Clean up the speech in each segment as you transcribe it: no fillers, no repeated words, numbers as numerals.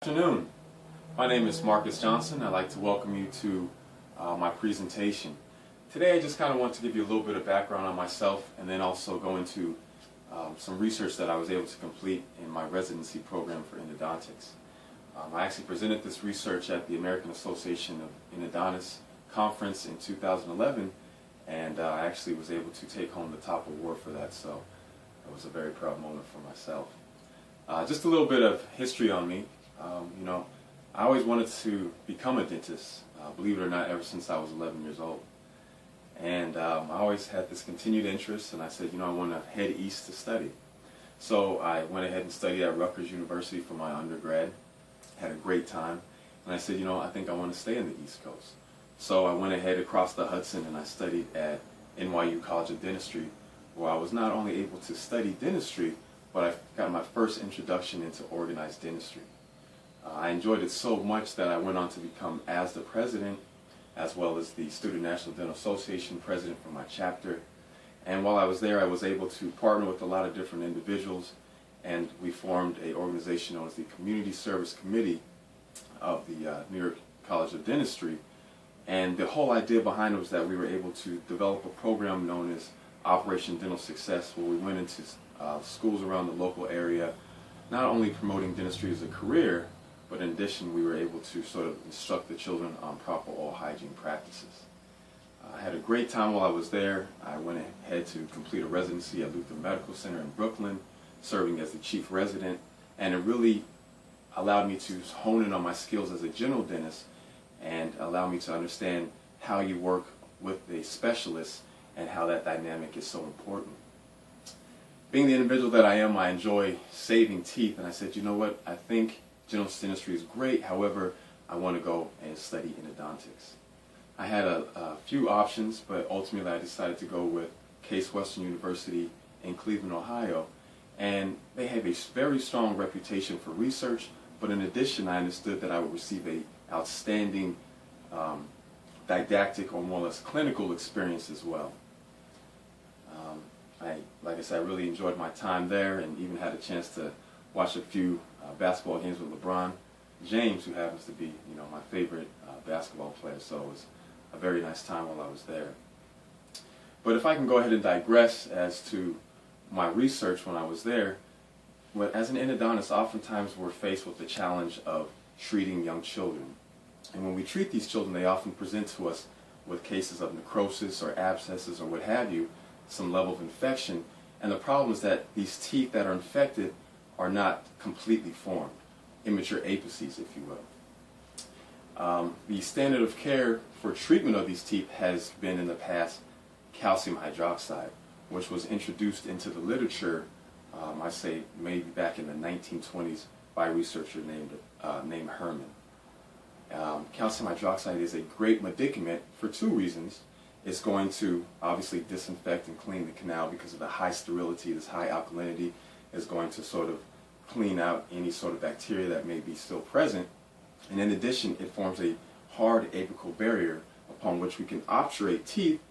Good afternoon. My name is Marcus Johnson. I'd like to welcome you to my presentation. Today I just kind of want to give you a little bit of background on myself and then also go into some research that I was able to complete in my residency program for endodontics. I actually presented this research at the American Association of Endodontists conference in 2011, and I actually was able to take home the top award for that, so it was a very proud moment for myself. Just a little bit of history on me. I always wanted to become a dentist, believe it or not, ever since I was 11 years old. And I always had this continued interest, and I said, I want to head east to study. So I went ahead and studied at Rutgers University for my undergrad, had a great time, and I said, I think I want to stay in the East Coast. So I went ahead across the Hudson and I studied at NYU College of Dentistry, where I was not only able to study dentistry, but I got my first introduction into organized dentistry. I enjoyed it so much that I went on to become ASDA president, as well as the Student National Dental Association president for my chapter. And while I was there, I was able to partner with a lot of different individuals, and we formed an organization known as the Community Service Committee of the New York College of Dentistry. And the whole idea behind it was that we were able to develop a program known as Operation Dental Success, where we went into schools around the local area, not only promoting dentistry as a career, but in addition, we were able to sort of instruct the children on proper oral hygiene practices. I had a great time while I was there. I went ahead to complete a residency at Luther Medical Center in Brooklyn, serving as the chief resident, and it really allowed me to hone in on my skills as a general dentist and allow me to understand how you work with a specialist and how that dynamic is so important. Being the individual that I am, I enjoy saving teeth, and I said, what, I think general dentistry is great, however, I want to go and study endodontics. I had a few options, but ultimately I decided to go with Case Western University in Cleveland, Ohio, and they have a very strong reputation for research, but in addition I understood that I would receive a outstanding didactic or more or less clinical experience as well. Like I said, I really enjoyed my time there and even had a chance to watch a few basketball games with LeBron James, who happens to be, my favorite basketball player. So it was a very nice time while I was there. But if I can go ahead and digress as to my research when I was there, as an endodontist, oftentimes we're faced with the challenge of treating young children. And when we treat these children, they often present to us with cases of necrosis or abscesses or what have you, some level of infection. And the problem is that these teeth that are infected are not completely formed, immature apices, if you will. The standard of care for treatment of these teeth has been in the past calcium hydroxide, which was introduced into the literature, I say maybe back in the 1920s by a researcher named Herman. Calcium hydroxide is a great medicament for two reasons. It's going to obviously disinfect and clean the canal because of the high sterility, this high alkalinity is going to sort of clean out any sort of bacteria that may be still present. And in addition, it forms a hard apical barrier upon which we can obturate teeth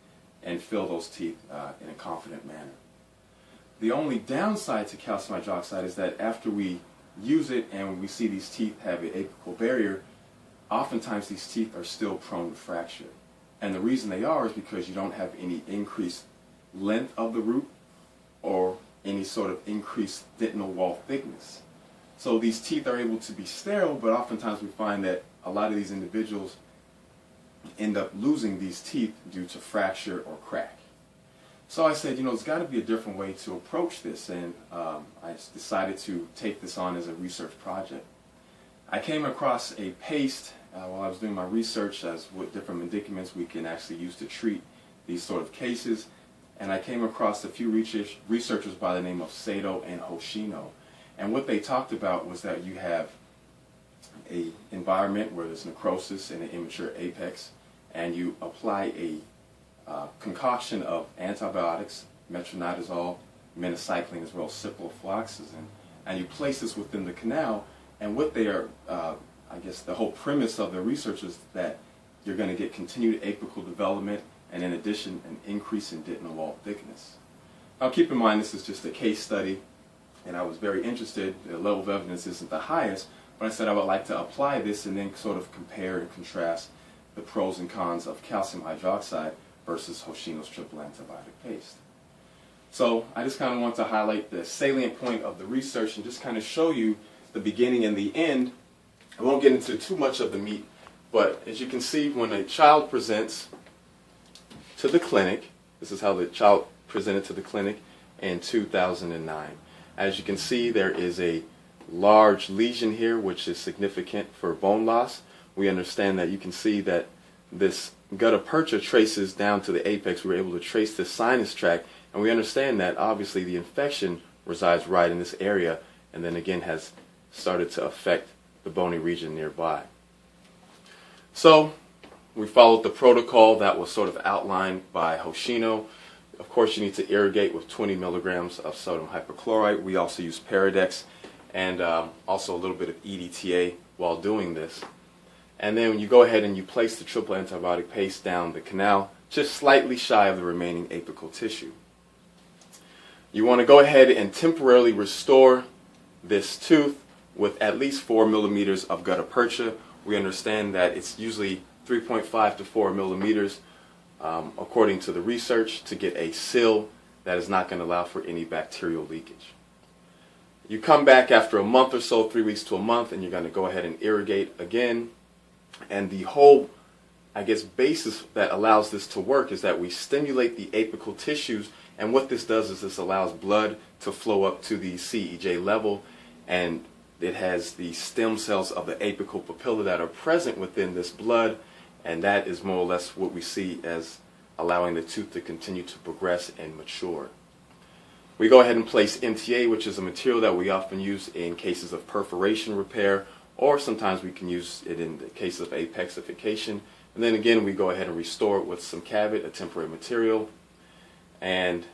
and fill those teeth in a confident manner. The only downside to calcium hydroxide is that after we use it and we see these teeth have an apical barrier, oftentimes these teeth are still prone to fracture. And the reason they are is because you don't have any increased length of the root or any sort of increased dentinal wall thickness. So these teeth are able to be sterile, but oftentimes we find that a lot of these individuals end up losing these teeth due to fracture or crack. So I said, there's got to be a different way to approach this, and I decided to take this on as a research project. I came across a paste while I was doing my research as what different medicaments we can actually use to treat these sort of cases, and I came across a few researchers by the name of Sato and Hoshino, and what they talked about was that you have an environment where there's necrosis in an immature apex, and you apply a concoction of antibiotics, metronidazole, minocycline, as well as ciprofloxacin, and you place this within the canal, and what they are I guess the whole premise of the research is that you're going to get continued apical development and in addition an increase in dentinal wall thickness. Now keep in mind this is just a case study and I was very interested. The level of evidence isn't the highest, but I said I would like to apply this and then sort of compare and contrast the pros and cons of calcium hydroxide versus Hoshino's triple antibiotic paste. So I just kind of want to highlight the salient point of the research and just kind of show you the beginning and the end. I won't get into too much of the meat, but as you can see, when a child presents to the clinic, this is how the child presented to the clinic in 2009. As you can see, there is a large lesion here, which is significant for bone loss. We understand that you can see that this gutta percha traces down to the apex. We were able to trace the sinus tract, and we understand that obviously the infection resides right in this area, and then again has started to affect the bony region nearby. So we followed the protocol that was sort of outlined by Hoshino. Of course, you need to irrigate with 20 milligrams of sodium hypochlorite. We also use Paradex and also a little bit of EDTA while doing this. And then when you go ahead and you place the triple antibiotic paste down the canal, just slightly shy of the remaining apical tissue. You want to go ahead and temporarily restore this tooth with at least 4 millimeters of gutta percha. We understand that it's usually 3.5 to 4 millimeters according to the research to get a seal that is not going to allow for any bacterial leakage. You come back after a month or so, 3 weeks to a month, and you're going to go ahead and irrigate again. And the whole, basis that allows this to work is that we stimulate the apical tissues, and what this does is this allows blood to flow up to the CEJ level, and it has the stem cells of the apical papilla that are present within this blood, and that is more or less what we see as allowing the tooth to continue to progress and mature. We go ahead and place MTA, which is a material that we often use in cases of perforation repair, or sometimes we can use it in the case of apexification. And then again, we go ahead and restore it with some Cabot, a temporary material. And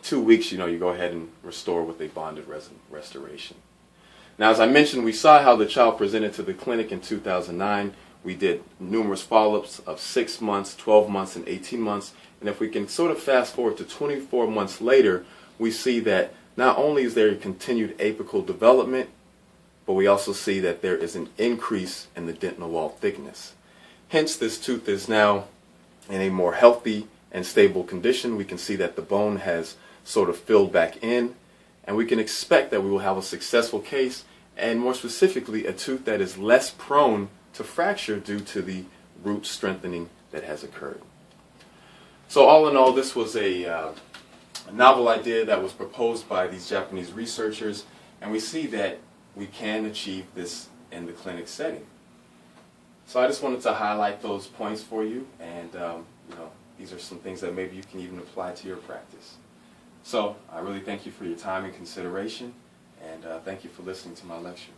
2 weeks, you go ahead and restore with a bonded resin restoration. Now, as I mentioned, we saw how the child presented to the clinic in 2009. We did numerous follow-ups of 6 months, 12 months, and 18 months. And if we can sort of fast forward to 24 months later, we see that not only is there a continued apical development, but we also see that there is an increase in the dentinal wall thickness. Hence, this tooth is now in a more healthy and stable condition. We can see that the bone has sort of filled back in, and we can expect that we will have a successful case, and more specifically, a tooth that is less prone to fracture due to the root strengthening that has occurred. So all in all, this was a novel idea that was proposed by these Japanese researchers, and we see that we can achieve this in the clinic setting. So I just wanted to highlight those points for you, and these are some things that maybe you can even apply to your practice. So I really thank you for your time and consideration, and thank you for listening to my lecture.